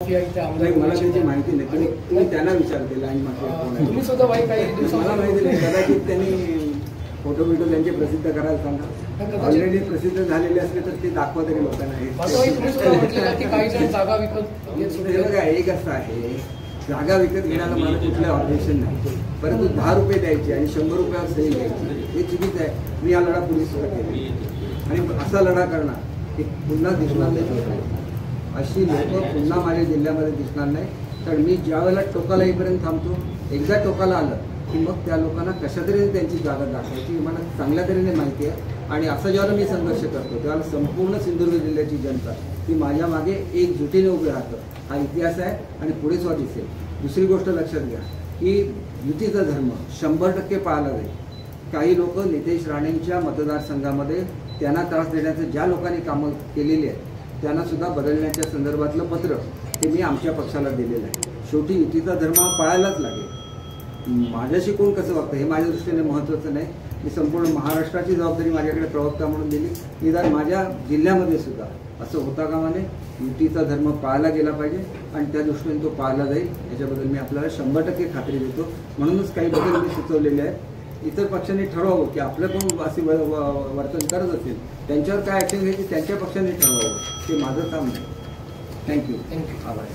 मला त्याची माहिती नाही, पण तुम्ही त्यांना विचारते लाईन माफिया तुम्ही सुद्धा बाई काही मला माहिती नाही. कदाचित त्यांनी फोटो बिटो त्यांचे प्रसिद्ध करायला सांगा. ऑलरेडी प्रसिद्ध झालेले असले तर ते दाखवा तरी लोकांना. एक असं आहे, जागा विकत घेण्याला मला कुठलं ऑब्जेक्शन नाही, परंतु 10 रुपये द्यायचे आणि 100 रुपयावर सही घ्यायची हे चुकीचं आहे. मी हा लढा पुढे सुद्धा केला आणि असा लढा करणार की पुन्हा दिसणार नाही. अशी लोक पुन्हा माझ्या जिल्ह्यामध्ये दिसणार नाही. तर मी ज्या वेळेला टोकाला येईपर्यंत थांबतो, एकदा टोकाला आलं की मग त्या लोकांना कशा तरी त्यांची जागा दाखवायची मला चांगल्या तऱ्हेने माहिती आहे. आणि असं जेव्हा मी संघर्ष करतो तेव्हा संपूर्ण सिंधुदुर्ग जिल्ह्याची जनता ती माझ्या मागे एकजुटीने उभे राहतं. हा इतिहास आहे आणि पुढे सुद्धा दिसेल. दुसरी गोष्ट लक्षात घ्या की युतीचा धर्म 100% पाळला जाईल. काही लोक नितेश राणेंच्या मतदारसंघामध्ये त्यांना त्रास देण्याचं ज्या लोकांनी कामं केलेली आहेत त्यांना सुद्धा बदलण्याच्या संदर्भातलं पत्र हे मी आमच्या पक्षाला दिलेलं आहे. शेवटी युतीचा धर्म हा पाळायलाच लागेल. माझ्याशी कोण कसं वागतं हे माझ्या दृष्टीने महत्त्वाचं नाही. मी संपूर्ण महाराष्ट्राची जबाबदारी माझ्याकडे प्रवक्ता म्हणून दिली. निदान माझ्या जिल्ह्यामध्ये सुद्धा असं होता कामा नये. युतीचा धर्म पाळला गेला पाहिजे आणि त्या दृष्टीने तो पाळला जाईल याच्याबद्दल मी आपल्याला 100% खात्री देतो. म्हणूनच काही बदल मी सुचवलेले आहेत. इतर पक्षांनी ठरवावं की आपलं कोण असे वर्तन करत असेल त्यांच्यावर काय ॲक्शन घ्यायची त्यांच्या पक्षांनी ठरवावं. ते माझं काम नाही. थँक्यू. आभार.